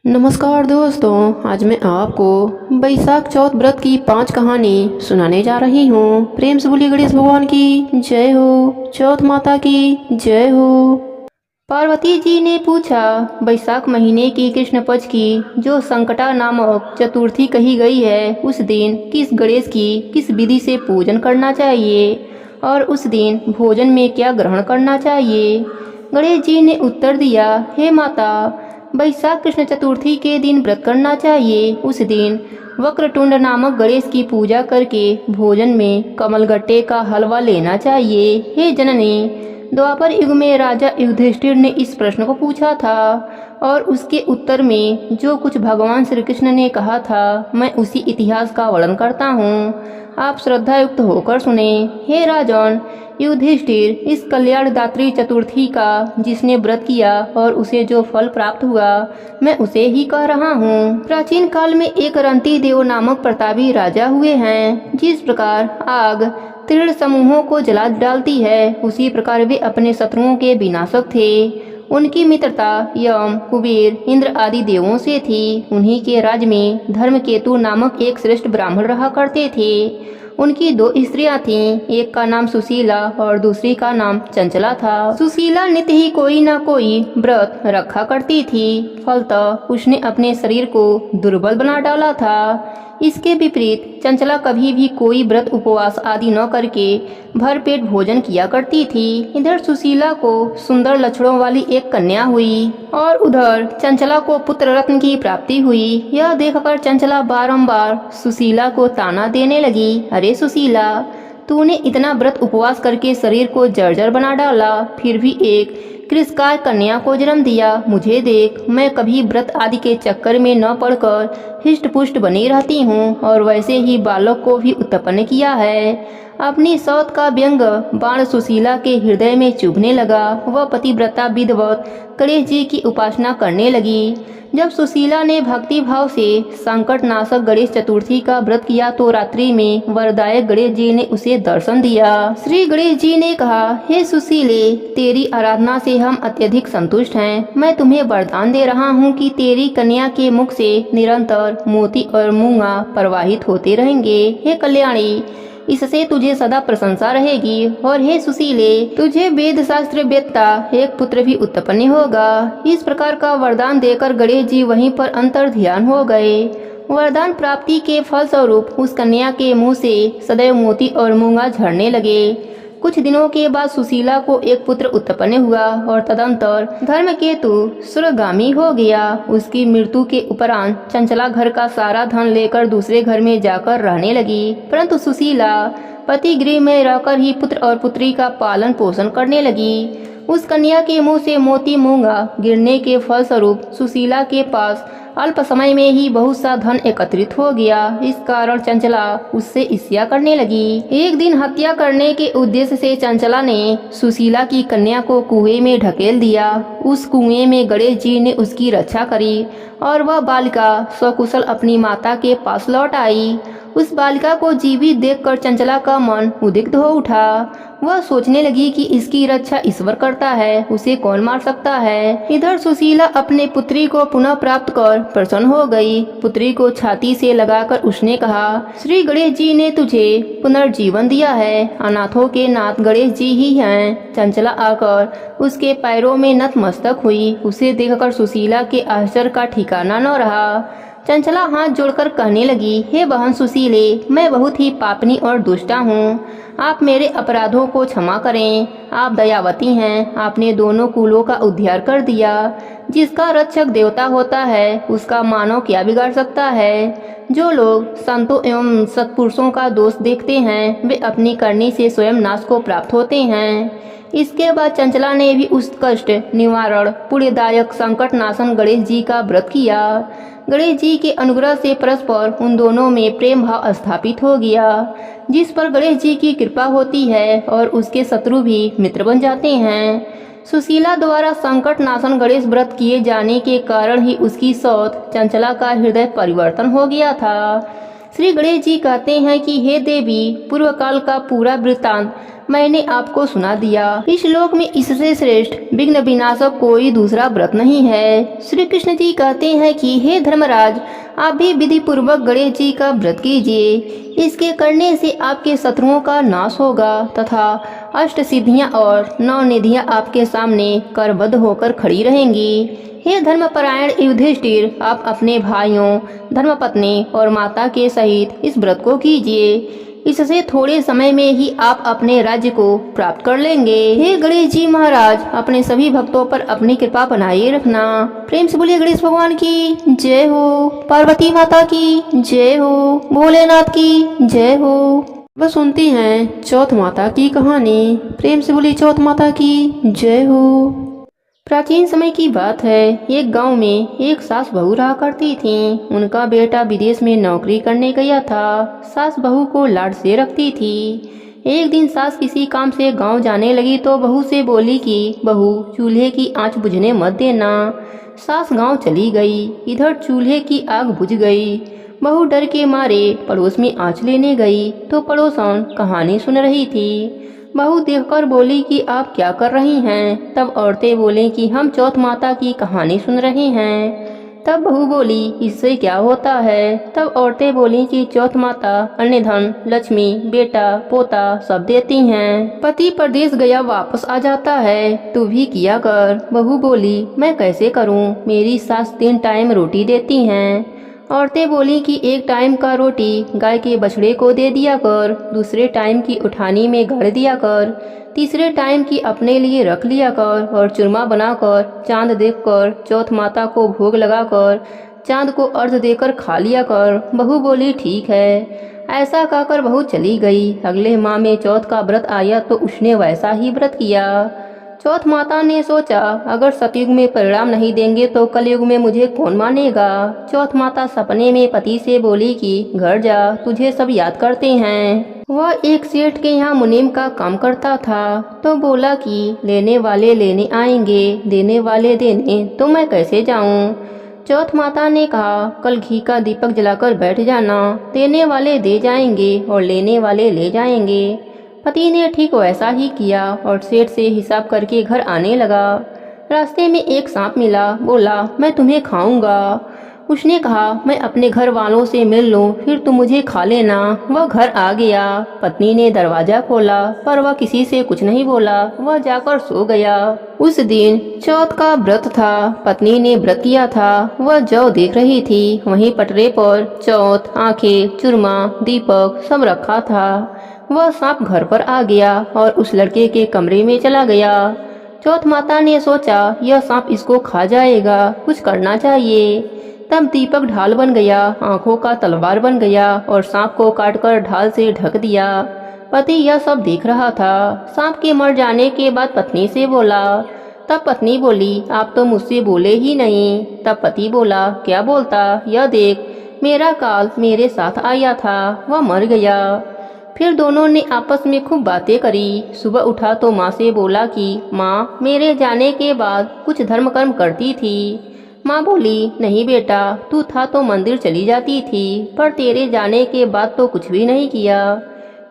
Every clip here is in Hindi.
नमस्कार दोस्तों, आज मैं आपको बैसाख चौथ व्रत की 5 कहानी सुनाने जा रही हूँ। प्रेम से बोलिए गणेश भगवान की जय हो, चौथ माता की जय हो। पार्वती जी ने पूछा, बैसाख महीने की कृष्ण पक्ष की जो संकटा नामक चतुर्थी कही गई है, उस दिन किस गणेश की किस विधि से पूजन करना चाहिए और उस दिन भोजन में क्या ग्रहण करना चाहिए। गणेश जी ने उत्तर दिया, हे माता, बैसाख कृष्ण चतुर्थी के दिन व्रत करना चाहिए। उस दिन वक्रतुंड नामक गणेश की पूजा करके भोजन में कमलगट्टे का हलवा लेना चाहिए। हे जननी, द्वापर युग में राजा युधिष्ठिर ने इस प्रश्न को पूछा था और उसके उत्तर में जो कुछ भगवान श्री कृष्ण ने कहा था, मैं उसी इतिहास का वर्णन करता हूँ। आप श्रद्धा युक्त होकर सुने। हे राजन युधिष्ठिर, इस कल्याणदात्री चतुर्थी का जिसने व्रत किया और उसे जो फल प्राप्त हुआ, मैं उसे ही कह रहा हूँ। प्राचीन काल में एक रंती देव नामक प्रतापी राजा हुए हैं। जिस प्रकार आग तीर्ण समूहों को जला डालती है, उसी प्रकार वे अपने शत्रुओं के विनाशक थे। उनकी मित्रता यम, कुबेर, इंद्र आदि देवों से थी। उन्हीं के राज्य में धर्मकेतु नामक एक श्रेष्ठ ब्राह्मण रहा करते थे। उनकी 2 स्त्रियां थीं, एक का नाम सुशीला और दूसरी का नाम चंचला था। सुशीला नित्य ही कोई न कोई व्रत रखा करती थी, फलतः उसने अपने शरीर को दुर्बल बना डाला था। इसके विपरीत चंचला कभी भी कोई व्रत उपवास आदि न करके भरपेट भोजन किया करती थी। इधर सुशीला को सुंदर लक्षणों वाली एक कन्या हुई और उधर चंचला को पुत्र रत्न की प्राप्ति हुई। यह देखकर चंचला बारंबार सुशीला को ताना देने लगी, अरे सुशीला, तूने इतना व्रत उपवास करके शरीर को जर्जर बना डाला, फिर भी एक कृषकाय कन्या को जन्म दिया। मुझे देख, मैं कभी व्रत आदि के चक्कर में न पड़कर हिष्ट पुष्ट बनी रहती हूँ और वैसे ही बालक को भी उत्पन्न किया है। अपनी सौत का व्यंग बाण सुशीला के हृदय में चुभने लगा। वह पतिव्रता विधवत गणेश जी की उपासना करने लगी। जब सुशीला ने भक्ति भाव से संकट नाशक गणेश चतुर्थी का व्रत किया तो रात्रि में वरदायक गणेश जी ने उसे दर्शन दिया। श्री गणेश जी ने कहा, हे सुशीले, तेरी आराधना से हम अत्यधिक संतुष्ट हैं। मैं तुम्हें वरदान दे रहा हूँ कि तेरी कन्या के मुख से निरंतर मोती और मूंगा प्रवाहित होते रहेंगे। हे कल्याणी, इससे तुझे सदा प्रशंसा रहेगी। और हे सुशीले, तुझे वेद शास्त्र वेत्ता एक पुत्र भी उत्पन्न होगा। इस प्रकार का वरदान देकर गणेश जी वहीं पर अंतर ध्यान हो गए। वरदान प्राप्ति के फलस्वरूप उस कन्या के मुंह से सदैव मोती और मूंगा झड़ने लगे। कुछ दिनों के बाद सुशीला को एक पुत्र उत्पन्न हुआ और तदंतर धर्मकेतु स्वर्गामी हो गया। उसकी मृत्यु के उपरांत चंचला घर का सारा धन लेकर दूसरे घर में जाकर रहने लगी, परंतु सुशीला पति गृह में रहकर ही पुत्र और पुत्री का पालन पोषण करने लगी। उस कन्या के मुंह से मोती मूंगा गिरने के फलस्वरूप सुशीला के पास अल्प समय में ही बहुत सा धन एकत्रित हो गया। इस कारण चंचला उससे ईर्ष्या करने लगी। एक दिन हत्या करने के उद्देश्य से चंचला ने सुशीला की कन्या को कुएं में ढकेल दिया। उस कुएं में गणेश जी ने उसकी रक्षा करी और वह बालिका सकुशल अपनी माता के पास लौट आई। उस बालिका को जीवित देखकर चंचला का मन उद्विग्न हो उठा। वह सोचने लगी कि इसकी रक्षा ईश्वर करता है, उसे कौन मार सकता है। इधर सुशीला अपने पुत्री को पुनः प्राप्त कर प्रसन्न हो गई। पुत्री को छाती से लगाकर उसने कहा, श्री गणेश जी ने तुझे पुनर्जीवन दिया है। अनाथों के नाथ गणेश जी ही हैं। चंचला आकर उसके पैरों में नतमस्तक हुई। उसे देखकर सुशीला के आश्चर्य का ठिकाना न रहा। चंचला हाथ जोड़कर कहने लगी, हे बहन सुशीले, मैं बहुत ही पापनी और दुष्टा हूँ। आप मेरे अपराधों को क्षमा करें। आप दयावती हैं। आपने दोनों कुलों का उद्धार कर दिया। जिसका रक्षक देवता होता है, उसका मानव क्या बिगाड़ सकता है। जो लोग संतों एवं सत्पुरुषों का दोष देखते हैं, वे अपनी करनी से स्वयं नाश को प्राप्त होते हैं। इसके बाद चंचला ने भी उस कष्ट निवारण पुण्यदायक संकट नाशन गणेश जी का व्रत किया। गणेश जी के अनुग्रह से परस्पर उन दोनों में प्रेम भाव स्थापित हो गया, जिस पर गणेश जी की कृपा होती है और उसके शत्रु भी मित्र बन जाते हैं। सुशीला द्वारा संकट नाशन गणेश व्रत किए जाने के कारण ही उसकी सौत चंचला का हृदय परिवर्तन हो गया था। श्री गणेश जी कहते हैं कि हे देवी, पूर्व काल का पूरा वृत्तांत मैंने आपको सुना दिया। इस लोक में इससे श्रेष्ठ विघ्न विनाशक कोई दूसरा व्रत नहीं है। श्री कृष्ण जी कहते हैं कि हे धर्मराज, आप भी विधि पूर्वक गणेश जी का व्रत कीजिए। इसके करने से आपके शत्रुओं का नाश होगा तथा अष्ट सिद्धियां और 9 निधियां आपके सामने करबद्ध होकर खड़ी रहेंगी। हे धर्मपरायण युधिष्ठिर, आप अपने भाइयों, धर्मपत्नी और माता के सहित इस व्रत को कीजिए। इससे थोड़े समय में ही आप अपने राज्य को प्राप्त कर लेंगे। हे गणेश जी महाराज, अपने सभी भक्तों पर अपनी कृपा बनाए रखना। प्रेम से बोलिए गणेश भगवान की जय हो, पार्वती माता की जय हो, भोलेनाथ की जय हो। बस सुनते हैं चौथ माता की कहानी। प्रेम से बोलिए चौथ माता की जय हो। प्राचीन समय की बात है। एक गांव में एक सास बहू रहा करती थीं। उनका बेटा विदेश में नौकरी करने गया था। सास बहू को लाड से रखती थी। एक दिन सास किसी काम से गांव जाने लगी तो बहू से बोली कि बहू, चूल्हे की आंच बुझने मत देना। सास गांव चली गई। इधर चूल्हे की आग बुझ गई। बहू डर के मारे पड़ोस में आंच लेने गई तो पड़ोसन कहानी सुन रही थी। बहू देखकर बोली कि आप क्या कर रही हैं। तब औरतें बोली कि हम चौथ माता की कहानी सुन रहे हैं। तब बहू बोली, इससे क्या होता है। तब औरतें बोली कि चौथ माता अन्य धन, लक्ष्मी, बेटा, पोता सब देती हैं। पति परदेश गया वापस आ जाता है, तू भी किया कर। बहू बोली, मैं कैसे करूं, मेरी सास 3 टाइम रोटी देती हैं। औरतें बोली कि 1 टाइम का रोटी गाय के बछड़े को दे दिया कर, दूसरे टाइम की उठानी में गाड़ दिया कर, तीसरे टाइम की अपने लिए रख लिया कर और चूरमा बनाकर चांद देखकर चौथ माता को भोग लगाकर चांद को अर्घ देकर खा लिया कर। बहू बोली ठीक है। ऐसा कहकर बहू चली गई। अगले माह में चौथ का व्रत आया तो उसने वैसा ही व्रत किया। चौथ माता ने सोचा, अगर सतयुग में परिणाम नहीं देंगे तो कलयुग में मुझे कौन मानेगा। चौथ माता सपने में पति से बोली कि घर जा, तुझे सब याद करते हैं। वह एक सेठ के यहाँ मुनीम का काम करता था तो बोला कि लेने वाले लेने आएंगे, देने वाले देने, तो मैं कैसे जाऊं। चौथ माता ने कहा, कल घी का दीपक जलाकर बैठ जाना, देने वाले दे जाएंगे और लेने वाले ले जाएंगे। पति ने ठीक वैसा ही किया और सेठ से हिसाब करके घर आने लगा। रास्ते में एक सांप मिला। बोला, मैं तुम्हें खाऊंगा। उसने कहा, मैं अपने घर वालों से मिल लूं, फिर तुम मुझे खा लेना। वह घर आ गया। पत्नी ने दरवाजा खोला पर वह किसी से कुछ नहीं बोला। वह जाकर सो गया। उस दिन चौथ का व्रत था। पत्नी ने व्रत किया था। वह जौ देख रही थी। वहीं पटरे पर चौथ, आंखें, चूरमा, दीपक सब रखा था। वह सांप घर पर आ गया और उस लड़के के कमरे में चला गया। चौथ माता ने सोचा, यह सांप इसको खा जाएगा, कुछ करना चाहिए। तब दीपक ढाल बन गया, आंखों का तलवार बन गया और सांप को काटकर ढाल से ढक दिया। पति यह सब देख रहा था। सांप के मर जाने के बाद पत्नी से बोला। तब पत्नी बोली, आप तो मुझसे बोले ही नहीं। तब पति बोला, क्या बोलता, यह देख, मेरा काल मेरे साथ आया था, वह मर गया। फिर दोनों ने आपस में खूब बातें करी। सुबह उठा तो माँ से बोला कि माँ, मेरे जाने के बाद कुछ धर्म कर्म करती थी। माँ बोली, नहीं बेटा, तू था तो मंदिर चली जाती थी, पर तेरे जाने के बाद तो कुछ भी नहीं किया।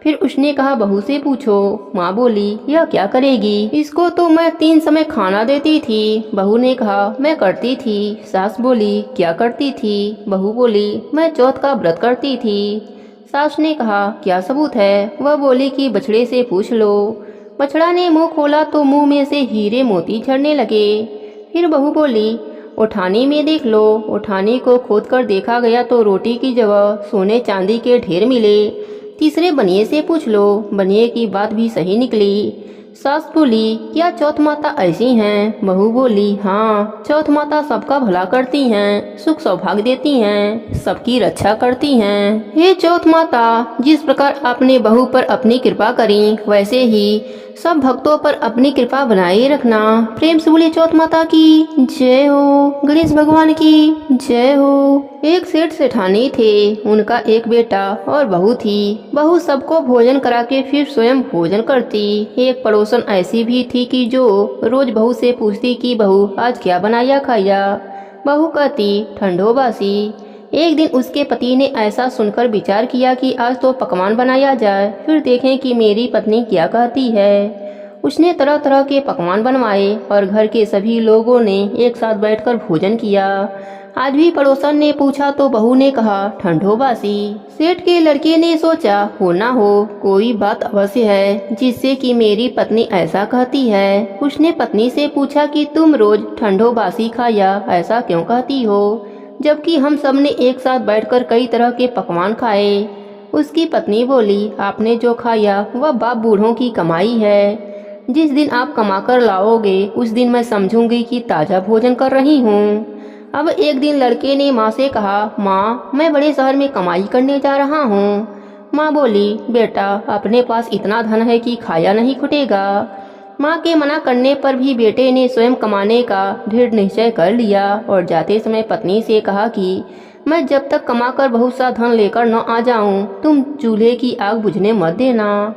फिर उसने कहा, बहू से पूछो। माँ बोली, यह क्या करेगी, इसको तो मैं 3 समय खाना देती थी। बहू ने कहा, मैं करती थी। सास बोली, क्या करती थी। बहू बोली, मैं चौथ का व्रत करती थी। सास ने कहा, क्या सबूत है। वह बोली कि बछड़े से पूछ लो। बछड़ा ने मुंह खोला तो मुंह में से हीरे मोती झड़ने लगे। फिर बहू बोली, उठानी में देख लो। उठानी को खोदकर देखा गया तो रोटी की जगह सोने चांदी के ढेर मिले। तीसरे बनिए से पूछ लो। बनिए की बात भी सही निकली। सास बोली, क्या चौथ माता ऐसी हैं। बहू बोली, हाँ, चौथ माता सबका भला करती हैं, सुख सौभाग्य देती हैं, सबकी रक्षा करती हैं। हे चौथ माता, जिस प्रकार आपने बहू पर अपनी कृपा करी, वैसे ही सब भक्तों पर अपनी कृपा बनाए रखना। प्रेम से बोलिए चौथ माता की जय हो, गणेश भगवान की जय हो। एक सेठ सेठानी थे। उनका एक बेटा और बहू थी। बहू सबको भोजन करा के फिर स्वयं भोजन करती। एक पड़ोसन ऐसी भी थी कि जो रोज बहू से पूछती कि बहू आज क्या बनाया खाया। बहू कहती, ठंडो बासी। एक दिन उसके पति ने ऐसा सुनकर विचार किया कि आज तो पकवान बनाया जाए, फिर देखें कि मेरी पत्नी क्या कहती है। उसने तरह तरह के पकवान बनवाए और घर के सभी लोगों ने एक साथ बैठकर भोजन किया। आज भी पड़ोसन ने पूछा तो बहू ने कहा ठंडो बासी। सेठ के लड़के ने सोचा हो ना हो कोई बात अवश्य है जिससे कि मेरी पत्नी ऐसा कहती है। उसने पत्नी से पूछा कि तुम रोज ठंडो बासी खाया ऐसा क्यों कहती हो, जबकि हम सब ने एक साथ बैठकर कई तरह के पकवान खाए। उसकी पत्नी बोली आपने जो खाया वह बाप बूढ़ों की कमाई है। जिस दिन आप कमा कर लाओगे उस दिन मैं समझूंगी कि ताज़ा भोजन कर रही हूँ। अब एक दिन लड़के ने माँ से कहा माँ मैं बड़े शहर में कमाई करने जा रहा हूँ। माँ बोली बेटा अपने पास इतना धन है कि खाया नहीं खुटेगा। माँ के मना करने पर भी बेटे ने स्वयं कमाने का दृढ़ निश्चय कर लिया और जाते समय पत्नी से कहा कि मैं जब तक कमाकर बहुत सा धन लेकर न आ जाऊं तुम चूल्हे की आग बुझने मत देना।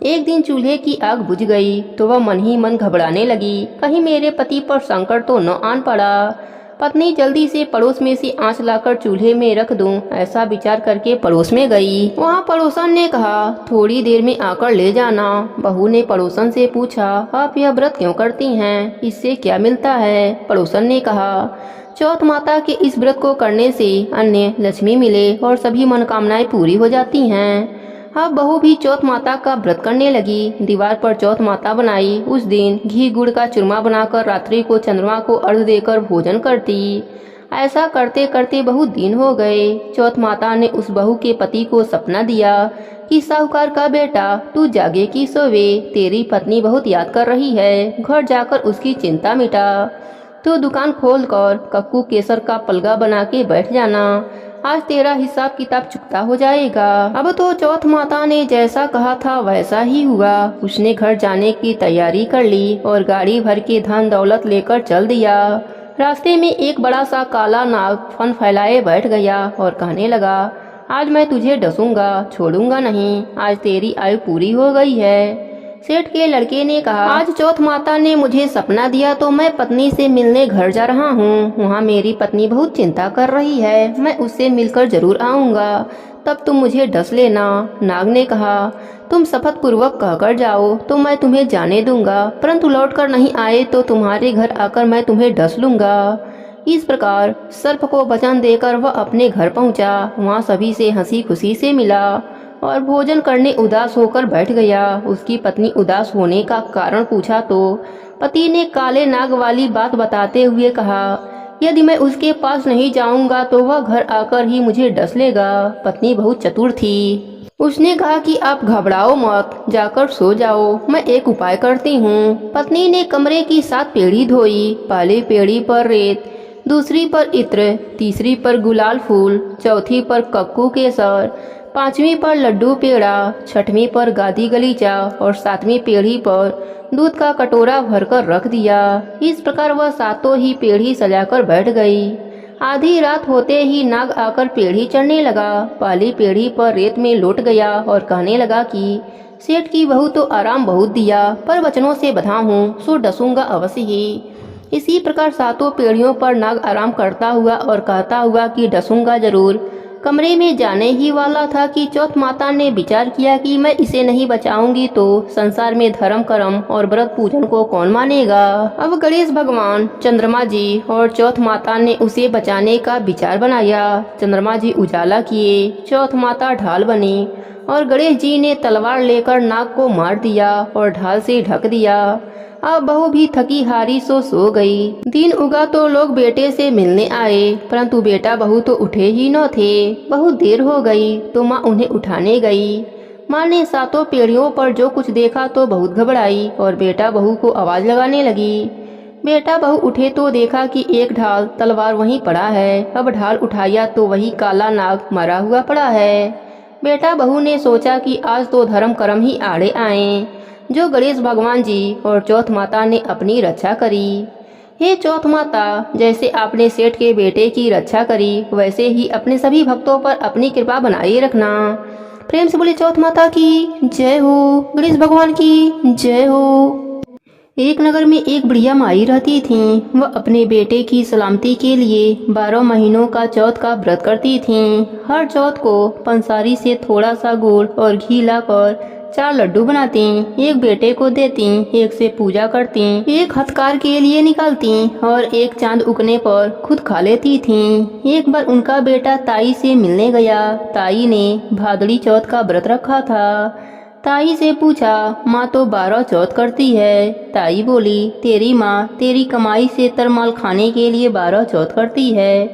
एक दिन चूल्हे की आग बुझ गई तो वह मन ही मन घबराने लगी, कहीं मेरे पति पर संकट तो न आन पड़ा। पत्नी जल्दी से पड़ोस में से आंच लाकर चूल्हे में रख दूं, ऐसा विचार करके पड़ोस में गई। वहाँ पड़ोसन ने कहा थोड़ी देर में आकर ले जाना। बहू ने पड़ोसन से पूछा आप यह व्रत क्यों करती हैं, इससे क्या मिलता है। पड़ोसन ने कहा चौथ माता के इस व्रत को करने से अन्य लक्ष्मी मिले और सभी मनोकामनाएं पूरी हो जाती हैं। अब बहू भी चौथ माता का व्रत करने लगी। दीवार पर चौथ माता बनाई। उस दिन घी गुड़ का चूरमा बनाकर रात्रि को चंद्रमा को अर्घ देकर भोजन करती। ऐसा करते करते बहुत दिन हो गए। चौथ माता ने उस बहू के पति को सपना दिया कि साहूकार का बेटा तू जागे की सोवे, तेरी पत्नी बहुत याद कर रही है, घर जाकर उसकी चिंता मिटा। तो दुकान खोलकर कक्कू केसर का पलगा बना के बैठ जाना, आज तेरा हिसाब किताब चुकता हो जाएगा। अब तो चौथ माता ने जैसा कहा था वैसा ही हुआ। उसने घर जाने की तैयारी कर ली और गाड़ी भर के धन दौलत लेकर चल दिया। रास्ते में एक बड़ा सा काला नाग फन फैलाए बैठ गया और कहने लगा आज मैं तुझे डसूंगा, छोड़ूंगा नहीं, आज तेरी आयु पूरी हो गई है। सेठ के लड़के ने कहा आज चौथ माता ने मुझे सपना दिया तो मैं पत्नी से मिलने घर जा रहा हूँ। वहाँ मेरी पत्नी बहुत चिंता कर रही है, मैं उससे मिलकर जरूर आऊँगा, तब तुम मुझे डस लेना। नाग ने कहा तुम शपथ पूर्वक कहकर जाओ तो मैं तुम्हें जाने दूंगा, परंतु लौट कर नहीं आए तो तुम्हारे घर आकर मैं तुम्हें डस लूंगा। इस प्रकार सर्प को वचन देकर वह अपने घर पहुँचा। वहाँ सभी से हंसी खुशी से मिला और भोजन करने उदास होकर बैठ गया। उसकी पत्नी उदास होने का कारण पूछा तो पति ने काले नाग वाली बात बताते हुए कहा यदि मैं उसके पास नहीं जाऊंगा तो वह घर आकर ही मुझे डस लेगा। पत्नी बहुत चतुर थी। उसने कहा कि आप घबराओ मत, जाकर सो जाओ, मैं एक उपाय करती हूँ। पत्नी ने कमरे की 7 पेड़ी धोई। पहली पेड़ी पर रेत, दूसरी पर इत्र, तीसरी पर गुलाल फूल, चौथी पर कक्कू केसर, 5वीं पर लड्डू पेड़ा, 6वीं पर गादी गलीचा और 7वीं पेढ़ी पर दूध का कटोरा भरकर रख दिया। इस प्रकार वह 7 ही पेढ़ी सजाकर बैठ गई। आधी रात होते ही नाग आकर पेढ़ी चढ़ने लगा। पहली पेढ़ी पर रेत में लौट गया और कहने लगा कि सेठ की बहू तो आराम बहुत दिया, पर वचनों से बंधा हूँ सो डसूंगा अवश्य ही। इसी प्रकार 7 पेढ़ियों पर नाग आराम करता हुआ और कहता हुआ कि डसूंगा जरूर कमरे में जाने ही वाला था कि चौथ माता ने विचार किया कि मैं इसे नहीं बचाऊंगी तो संसार में धर्म कर्म और व्रत पूजन को कौन मानेगा। अब गणेश भगवान, चंद्रमा जी और चौथ माता ने उसे बचाने का विचार बनाया। चंद्रमा जी उजाला किए, चौथ माता ढाल बनी और गणेश जी ने तलवार लेकर नाग को मार दिया और ढाल से ढक दिया। अब बहू भी थकी हारी सो गई। दिन उगा तो लोग बेटे से मिलने आए, परंतु बेटा बहू तो उठे ही न थे। बहुत देर हो गई तो माँ उन्हें उठाने गई। माँ ने 7 पेड़ियों पर जो कुछ देखा तो बहुत घबराई और बेटा बहू को आवाज लगाने लगी। बेटा बहू उठे तो देखा कि एक ढाल तलवार वहीं पड़ा है। अब ढाल उठाया तो वही काला नाग मरा हुआ पड़ा है। बेटा बहू ने सोचा कि आज तो धर्म कर्म ही आड़े आए, जो गणेश भगवान जी और चौथ माता ने अपनी रक्षा करी। हे चौथ माता, जैसे आपने सेठ के बेटे की रक्षा करी वैसे ही अपने सभी भक्तों पर अपनी कृपा बनाए रखना। प्रेम से बोले चौथ माता की जय हो, गणेश भगवान की जय हो। एक नगर में एक बुढ़िया माई रहती थी। वह अपने बेटे की सलामती के लिए 12 महीनों का चौथ का व्रत करती थी। हर चौथ को पंसारी से थोड़ा सा गुड़ और घी लाकर 4 लड्डू बनाती, एक बेटे को देती, एक से पूजा करती, एक हथकार के लिए निकालती और एक चांद उगने पर खुद खा लेती थी। एक बार उनका बेटा ताई से मिलने गया। ताई ने भादड़ी चौथ का व्रत रखा था। ताई से पूछा, माँ तो 12 चौथ करती है। ताई बोली, तेरी माँ तेरी कमाई से तरमाल खाने के लिए 12 चौथ करती है।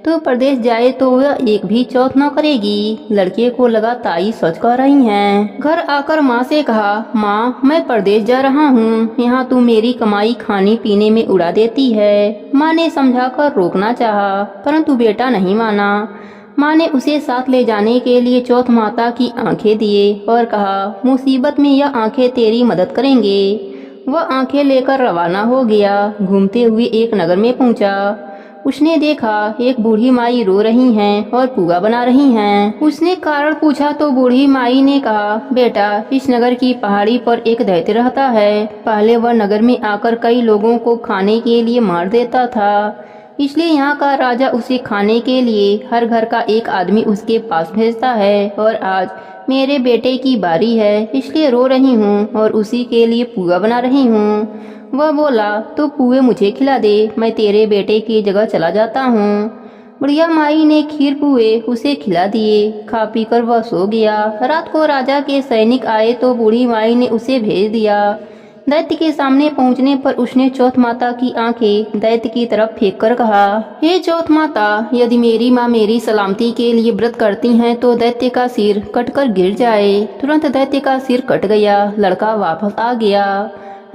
तो प्रदेश जाए तो वह एक भी चौथ न करेगी। लड़के को लगा ताई सच कह रही हैं। घर आकर माँ से कहा, माँ मैं प्रदेश जा रहा हूँ, यहाँ तू मेरी कमाई खाने पीने में उड़ा देती है। माँ ने समझाकर रोकना चाहा, परंतु बेटा नहीं माना। माँ ने उसे साथ ले जाने के लिए चौथ माता की आंखें दिए और कहा, मुसीबत में यह आंखें तेरी मदद करेंगे। वह आंखें लेकर रवाना हो गया। घूमते हुए एक नगर में पहुंचा। उसने देखा एक बूढ़ी माई रो रही हैं और पुआ बना रही हैं। उसने कारण पूछा तो बूढ़ी माई ने कहा, बेटा इस नगर की पहाड़ी पर एक दैत्य रहता है। पहले वह नगर में आकर कई लोगों को खाने के लिए मार देता था, इसलिए यहाँ का राजा उसे खाने के लिए हर घर का एक आदमी उसके पास भेजता है। और आज मेरे बेटे की बारी है, इसलिए रो रही हूँ और उसी के लिए पुआ बना रही हूँ। वह बोला, तो पुए मुझे खिला दे, मैं तेरे बेटे की जगह चला जाता हूँ। बुढ़िया माई ने खीर पुए उसे खिला दिए। खा पी कर वह सो गया। रात को राजा के सैनिक आए तो बूढ़ी माई ने उसे भेज दिया। दैत्य के सामने पहुंचने पर उसने चौथ माता की आंखें दैत्य की तरफ फेंक कर कहा, हे चौथ माता, यदि मेरी माँ मेरी सलामती के लिए व्रत करती हैं तो दैत्य का सिर कटकर गिर जाए। तुरंत दैत्य का सिर कट गया। लड़का वापस आ गया।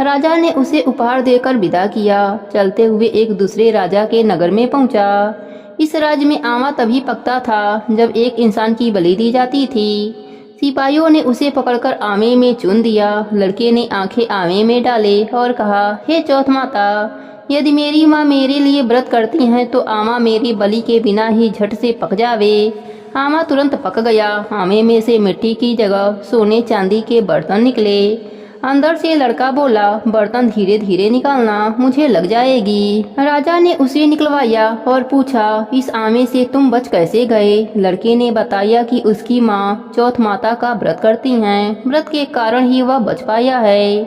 राजा ने उसे उपहार देकर विदा किया। चलते हुए एक दूसरे राजा के नगर में पहुंचा। इस राज्य में आमा तभी पकता था जब एक इंसान की बलि दी जाती थी। सिपाहियों ने उसे पकड़कर आमे में चुन दिया। लड़के ने आंखें आमे में डाले और कहा, हे चौथ माता, यदि मेरी माँ मेरे लिए व्रत करती हैं तो आमा मेरी बलि के बिना ही झट से पक जावे। आमा तुरंत पक गया। आमे में से मिट्टी की जगह सोने चांदी के बर्तन निकले। अंदर से लड़का बोला, बर्तन धीरे धीरे निकालना, मुझे लग जाएगी। राजा ने उसे निकलवाया और पूछा, इस आमे से तुम बच कैसे गए? लड़के ने बताया कि उसकी माँ चौथ माता का व्रत करती हैं, व्रत के कारण ही वह बच पाया है।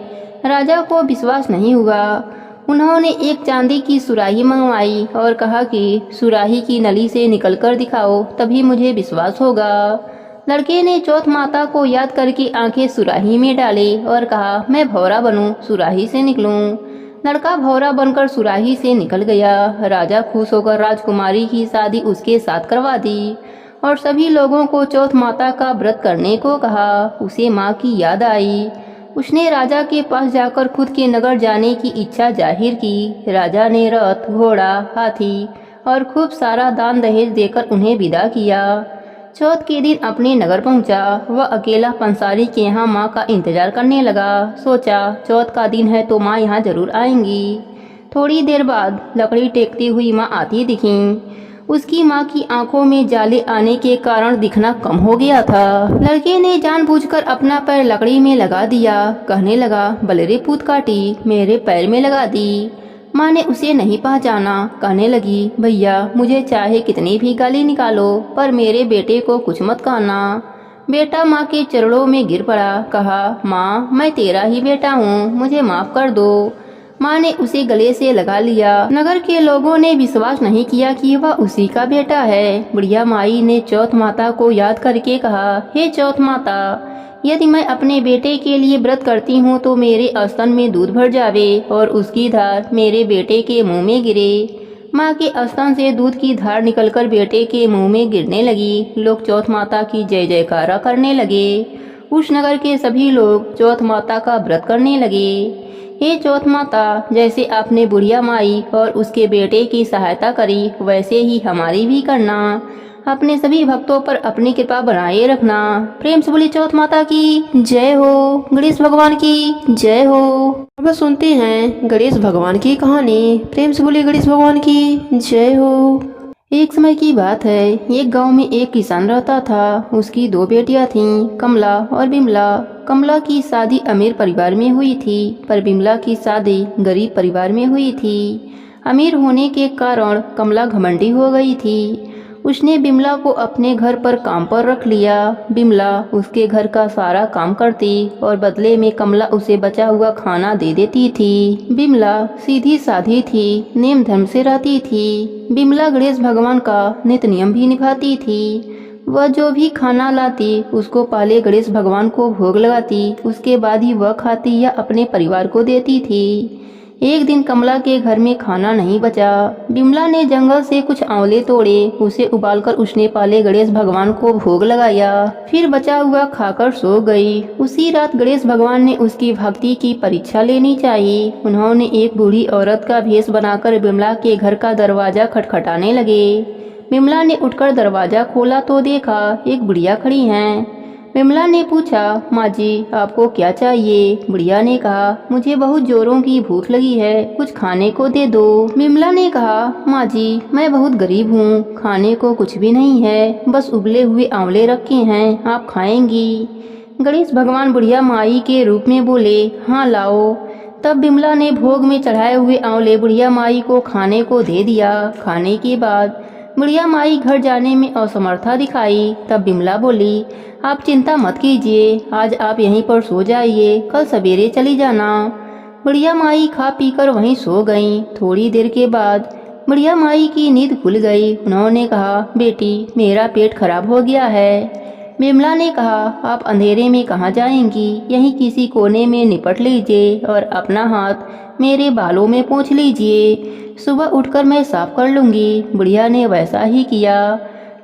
राजा को विश्वास नहीं हुआ। उन्होंने एक चांदी की सुराही मंगवाई और कहा कि सुराही की नली से निकलकर दिखाओ, तभी मुझे विश्वास होगा। लड़के ने चौथ माता को याद करके आंखें सुराही में डाले और कहा, मैं भौरा बनूं, सुराही से निकलूं। लड़का भौरा बनकर सुराही से निकल गया। राजा खुश होकर राजकुमारी की शादी उसके साथ करवा दी और सभी लोगों को चौथ माता का व्रत करने को कहा। उसे माँ की याद आई। उसने राजा के पास जाकर खुद के नगर जाने की इच्छा जाहिर की। राजा ने रथ, घोड़ा, हाथी और खूब सारा दान दहेज देकर उन्हें विदा किया। चौथ के दिन अपने नगर पहुंचा। वह अकेला पंसारी के यहाँ माँ का इंतजार करने लगा। सोचा, चौथ का दिन है तो माँ यहाँ जरूर आएंगी। थोड़ी देर बाद लकड़ी टेकती हुई माँ आती दिखी। उसकी माँ की आंखों में जाले आने के कारण दिखना कम हो गया था। लड़के ने जानबूझकर अपना पैर लकड़ी में लगा दिया। कहने लगा, बलरे पूत काटी, मेरे पैर में लगा दी। माँ ने उसे नहीं पहचाना। कहने लगी, भैया मुझे चाहे कितनी भी गाली निकालो पर मेरे बेटे को कुछ मत कहना। बेटा माँ के चरणों में गिर पड़ा। कहा, माँ मैं तेरा ही बेटा हूँ, मुझे माफ कर दो। माँ ने उसे गले से लगा लिया। नगर के लोगों ने विश्वास नहीं किया कि वह उसी का बेटा है। बुढ़िया माई ने चौथ माता को याद करके कहा, हे चौथ माता, यदि मैं अपने बेटे के लिए व्रत करती हूँ तो मेरे स्तन में दूध भर जावे और उसकी धार मेरे बेटे के मुंह में गिरे। माँ के स्तन से दूध की धार निकलकर बेटे के मुंह में गिरने लगी। लोग चौथ माता की जय जयकारा करने लगे। उस नगर के सभी लोग चौथ माता का व्रत करने लगे। हे चौथ माता, जैसे आपने बुढ़िया माई और उसके बेटे की सहायता करी वैसे ही हमारी भी करना। अपने सभी भक्तों पर अपनी कृपा बनाए रखना। प्रेम से बोली चौथ माता की जय हो, गणेश भगवान की जय हो। अब सुनते हैं गणेश भगवान की कहानी। प्रेम से बोली गणेश भगवान की जय हो। एक समय की बात है, एक गांव में एक किसान रहता था। उसकी 2 बेटियां थीं, कमला और बिमला। कमला की शादी अमीर परिवार में हुई थी, पर बिमला की शादी गरीब परिवार में हुई थी। अमीर होने के कारण कमला घमंडी हो गई थी। उसने बिमला को अपने घर पर काम पर रख लिया। बिमला उसके घर का सारा काम करती और बदले में कमला उसे बचा हुआ खाना दे देती थी। बिमला सीधी साधी थी, नेम धर्म से रहती थी। बिमला गणेश भगवान का नित्य नियम भी निभाती थी। वह जो भी खाना लाती उसको पहले गणेश भगवान को भोग लगाती, उसके बाद ही वह खाती या अपने परिवार को देती थी। एक दिन कमला के घर में खाना नहीं बचा। बिमला ने जंगल से कुछ आंवले तोड़े, उसे उबालकर उसने पहले गणेश भगवान को भोग लगाया, फिर बचा हुआ खाकर सो गई। उसी रात गणेश भगवान ने उसकी भक्ति की परीक्षा लेनी चाहिए। उन्होंने एक बूढ़ी औरत का भेष बनाकर बिमला के घर का दरवाजा खटखटाने लगे। बिमला ने उठकर दरवाजा खोला तो देखा एक बुढ़िया खड़ी हैं। बिमला ने पूछा, माँ जी आपको क्या चाहिए? बुढ़िया ने कहा, मुझे बहुत जोरों की भूख लगी है, कुछ खाने को दे दो। बिमला ने कहा, माँ जी मैं बहुत गरीब हूँ, खाने को कुछ भी नहीं है, बस उबले हुए आंवले रखे हैं, आप खाएंगी? गणेश भगवान बुढ़िया माई के रूप में बोले, हाँ लाओ। तब बिमला ने भोग में चढ़ाए हुए आंवले बुढ़िया माई को खाने को दे दिया। खाने के बाद बुढ़िया माई घर जाने में असमर्था दिखाई। तब बिमला बोली, आप चिंता मत कीजिए, आज आप यहीं पर सो जाइए, कल सवेरे चली जाना। बुढ़िया माई खा पीकर वहीं सो गईं। थोड़ी देर के बाद बुढ़िया माई की नींद खुल गई। उन्होंने कहा, बेटी मेरा पेट खराब हो गया है। बिमला ने कहा, आप अंधेरे में कहाँ जाएंगी, यहीं किसी कोने में निपट लीजिए और अपना हाथ मेरे बालों में पोंछ लीजिए, सुबह उठकर मैं साफ कर लूँगी। बुढ़िया ने वैसा ही किया।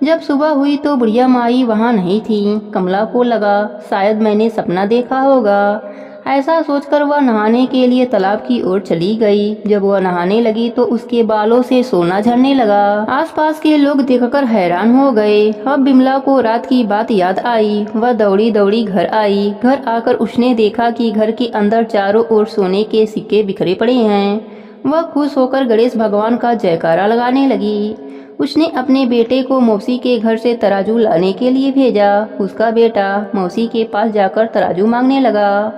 जब सुबह हुई तो बुढ़िया माई वहाँ नहीं थी। कमला को लगा शायद मैंने सपना देखा होगा। ऐसा सोचकर वह नहाने के लिए तालाब की ओर चली गई। जब वह नहाने लगी तो उसके बालों से सोना झरने लगा। आसपास के लोग देखकर हैरान हो गए। अब बिमला को रात की बात याद आई। वह दौड़ी दौड़ी घर आई। घर आकर उसने देखा कि घर के अंदर चारों ओर सोने के सिक्के बिखरे पड़े हैं। वह खुश होकर गणेश भगवान का जयकारा लगाने लगी। उसने अपने बेटे को मौसी के घर से तराजू लाने के लिए भेजा। उसका बेटा मौसी के पास जाकर तराजू मांगने लगा।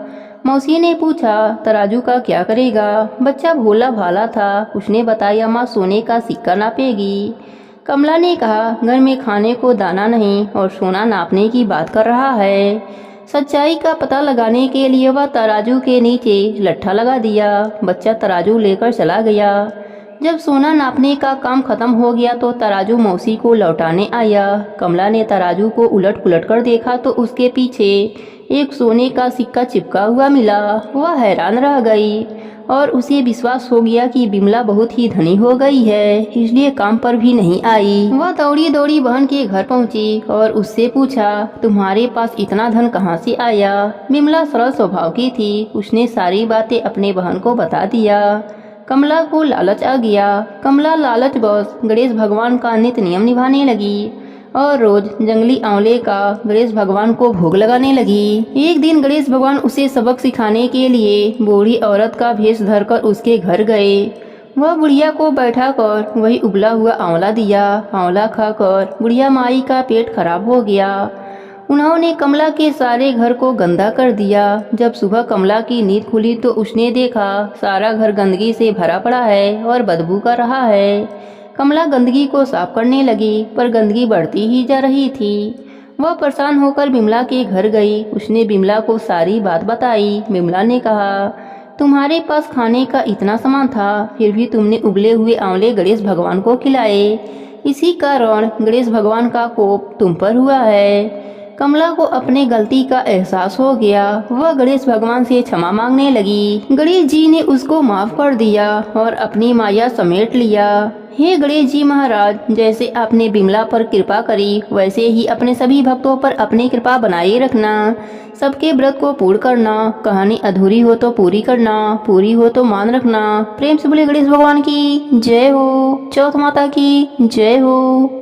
मौसी ने पूछा, तराजू का क्या करेगा? बच्चा भोला भाला था। उसने बताया, माँ सोने का सिक्का नापेगी। कमला ने कहा, घर में खाने को दाना नहीं और सोना नापने की बात कर रहा है। सच्चाई का पता लगाने के लिए वह तराजू के नीचे लट्ठा लगा दिया। बच्चा तराजू लेकर चला गया। जब सोना नापने का काम खत्म हो गया तो तराजू मौसी को लौटाने आया। कमला ने तराजू को उलट पुलट कर देखा तो उसके पीछे एक सोने का सिक्का चिपका हुआ मिला। वह हैरान रह गई और उसे विश्वास हो गया कि बिमला बहुत ही धनी हो गई है, इसलिए काम पर भी नहीं आई। वह दौड़ी दौड़ी बहन के घर पहुंची और उससे पूछा, तुम्हारे पास इतना धन कहाँ से आया? बिमला सरल स्वभाव की थी। उसने सारी बातें अपने बहन को बता दिया। कमला को लालच आ गया। कमला लालचवश गणेश भगवान का नित्य नियम निभाने लगी और रोज जंगली आंवले का गणेश भगवान को भोग लगाने लगी। एक दिन गणेश भगवान उसे सबक सिखाने के लिए बूढ़ी औरत का भेष धरकर उसके घर गए। वह बुढ़िया को बैठाकर वही उबला हुआ आंवला दिया। आंवला खाकर बुढ़िया माई का पेट खराब हो गया। उन्होंने कमला के सारे घर को गंदा कर दिया। जब सुबह कमला की नींद खुली तो उसने देखा सारा घर गंदगी से भरा पड़ा है और बदबू कर रहा है। कमला गंदगी को साफ करने लगी, पर गंदगी बढ़ती ही जा रही थी। वह परेशान होकर बिमला के घर गई। उसने बिमला को सारी बात बताई। बिमला ने कहा, तुम्हारे पास खाने का इतना सामान था, फिर भी तुमने उबले हुए आंवले गणेश भगवान को खिलाए। इसी कारण गणेश भगवान का कोप तुम पर हुआ है। कमला को अपने गलती का एहसास हो गया। वह गणेश भगवान से क्षमा मांगने लगी। गणेश जी ने उसको माफ कर दिया और अपनी माया समेट लिया। हे गणेश जी महाराज, जैसे आपने बिमला पर कृपा करी वैसे ही अपने सभी भक्तों पर अपनी कृपा बनाए रखना। सबके व्रत को पूर्ण करना। कहानी अधूरी हो तो पूरी करना, पूरी हो तो मान रखना। प्रेम से बोले गणेश भगवान की जय हो। चौथ माता की जय हो।